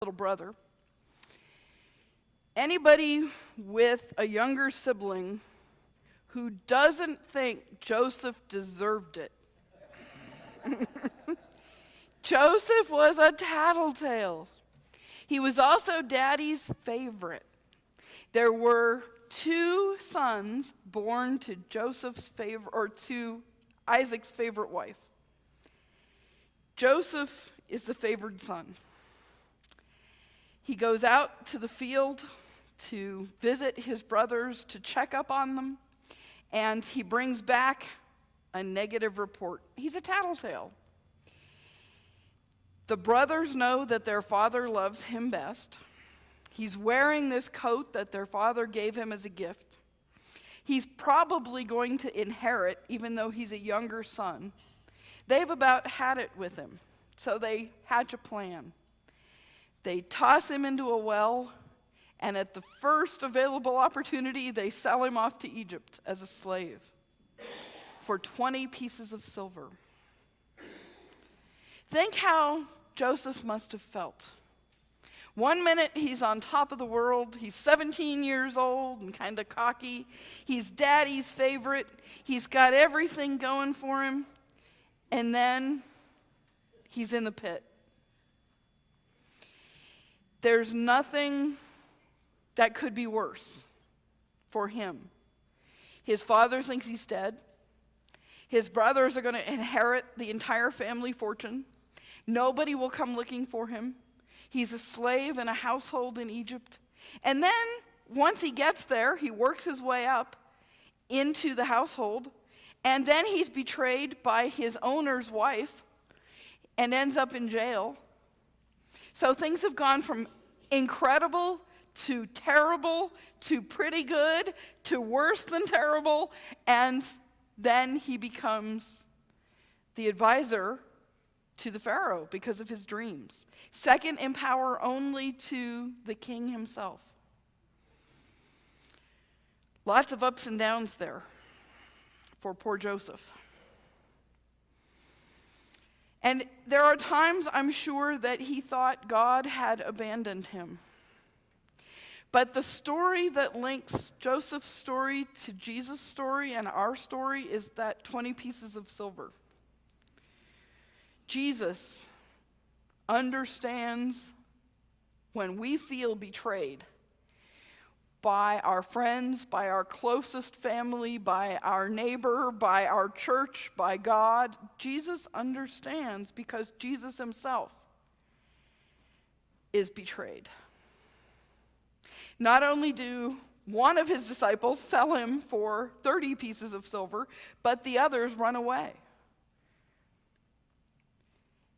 little brother. Anybody with a younger sibling who doesn't think Joseph deserved it? Joseph was a tattletale. He was also Daddy's favorite. There were 2 sons born to to Isaac's favorite wife. Joseph is the favored son. He goes out to the field to visit his brothers, to check up on them, and he brings back a negative report. He's a tattletale. The brothers know that their father loves him best. He's wearing this coat that their father gave him as a gift. He's probably going to inherit, even though he's a younger son. They've about had it with him, so they hatch a plan. They toss him into a well, and at the first available opportunity, they sell him off to Egypt as a slave for 20 pieces of silver. Think how Joseph must have felt. One minute he's on top of the world, he's 17 years old and kind of cocky, he's Daddy's favorite, he's got everything going for him, and then he's in the pit. There's nothing that could be worse for him. His father thinks he's dead. His brothers are going to inherit the entire family fortune. Nobody will come looking for him. He's a slave in a household in Egypt. And then, once he gets there, he works his way up into the household, and then he's betrayed by his owner's wife and ends up in jail. So things have gone from incredible to terrible to pretty good to worse than terrible, and then he becomes the advisor to the Pharaoh because of his dreams. Second in power only to the king himself. Lots of ups and downs there for poor Joseph. And there are times, I'm sure, that he thought God had abandoned him. But the story that links Joseph's story to Jesus' story and our story is that 20 pieces of silver. Jesus understands when we feel betrayed by our friends, by our closest family, by our neighbor, by our church, by God. Jesus understands because Jesus himself is betrayed. Not only do one of his disciples sell him for 30 pieces of silver, but the others run away.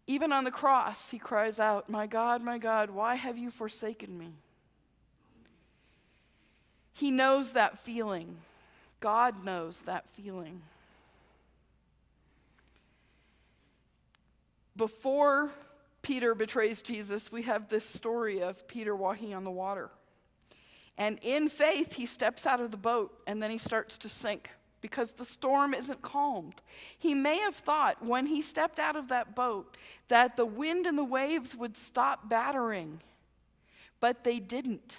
Even on the cross, he cries out, my God, why have you forsaken me?" He knows that feeling. God knows that feeling. Before Peter betrays Jesus, we have this story of Peter walking on the water. And in faith, he steps out of the boat, and then he starts to sink because the storm isn't calmed. He may have thought when he stepped out of that boat that the wind and the waves would stop battering, but they didn't.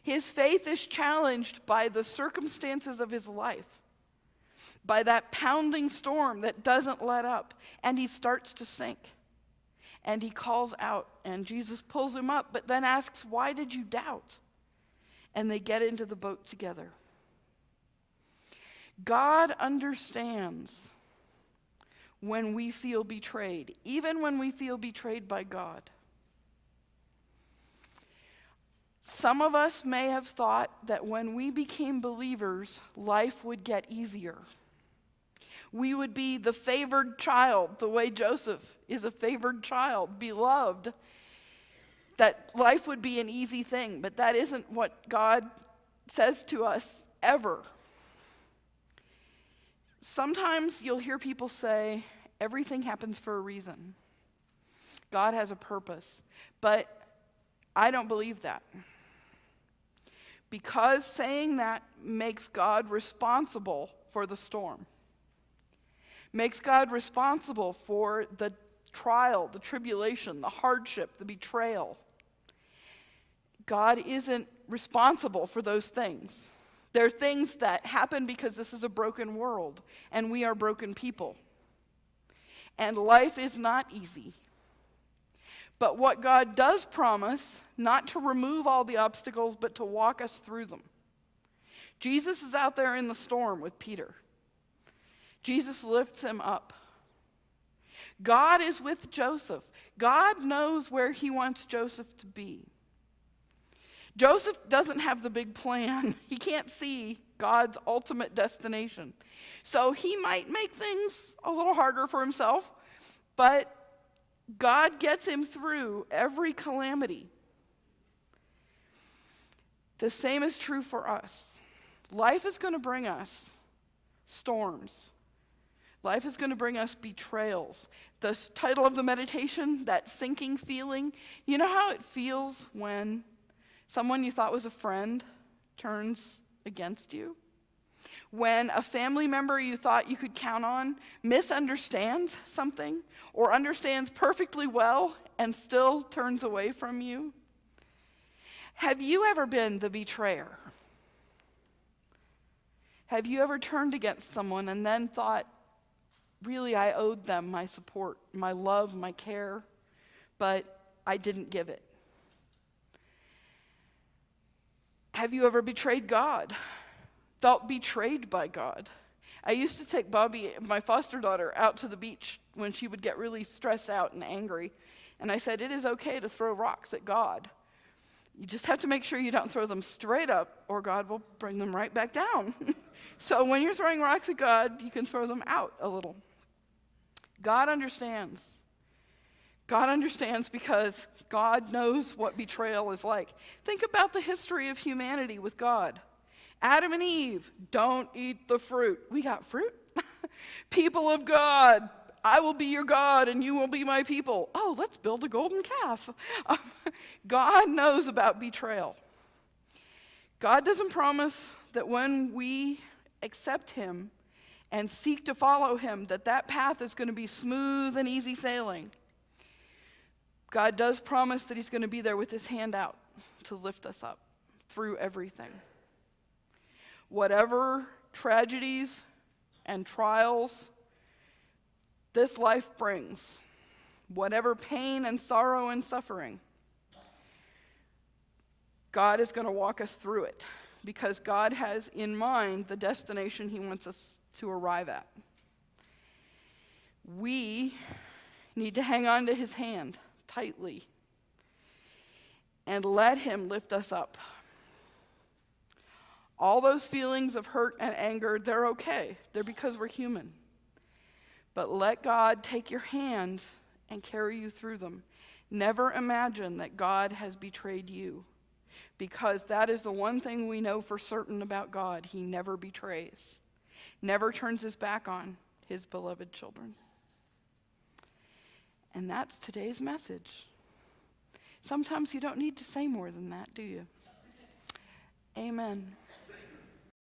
His faith is challenged by the circumstances of his life, by that pounding storm that doesn't let up, and he starts to sink. And he calls out, and Jesus pulls him up, but then asks, "Why did you doubt?" And they get into the boat together. God understands when we feel betrayed, even when we feel betrayed by God. Some of us may have thought that when we became believers, life would get easier. We would be the favored child, the way Joseph is a favored child, beloved. That life would be an easy thing, but that isn't what God says to us ever. Sometimes you'll hear people say, everything happens for a reason. God has a purpose. But I don't believe that. Because saying that makes God responsible for the storm. Makes God responsible for the trial, the tribulation, the hardship, the betrayal. God isn't responsible for those things. They're things that happen because this is a broken world, and we are broken people. And life is not easy. But what God does promise, not to remove all the obstacles, but to walk us through them. Jesus is out there in the storm with Peter. Jesus lifts him up. God is with Joseph. God knows where he wants Joseph to be. Joseph doesn't have the big plan. He can't see God's ultimate destination. So he might make things a little harder for himself, but God gets him through every calamity. The same is true for us. Life is going to bring us storms. Life is going to bring us betrayals. The title of the meditation, that sinking feeling, you know how it feels when someone you thought was a friend turns against you? When a family member you thought you could count on misunderstands something or understands perfectly well and still turns away from you? Have you ever been the betrayer? Have you ever turned against someone and then thought, really, I owed them my support, my love, my care, but I didn't give it? Have you ever betrayed God? Felt betrayed by God? I used to take Bobby, my foster daughter, out to the beach when she would get really stressed out and angry. And I said, it is okay to throw rocks at God. You just have to make sure you don't throw them straight up, or God will bring them right back down. So when you're throwing rocks at God, you can throw them out a little. God understands. God understands because God knows what betrayal is like. Think about the history of humanity with God. Adam and Eve, don't eat the fruit. We got fruit? People of God, I will be your God and you will be my people. Oh, let's build a golden calf. God knows about betrayal. God doesn't promise that when we accept him and seek to follow him, that path is going to be smooth and easy sailing. God does promise that he's going to be there with his hand out to lift us up through everything. Whatever tragedies and trials this life brings, whatever pain and sorrow and suffering, God is going to walk us through it because God has in mind the destination he wants us to arrive at. We need to hang on to his hand tightly and let him lift us up. All those feelings of hurt and anger, they're okay. They're because we're human. But let God take your hand and carry you through them. Never imagine that God has betrayed you, because that is the one thing we know for certain about God. He never betrays, never turns his back on his beloved children. And that's today's message. Sometimes you don't need to say more than that, do you? Amen.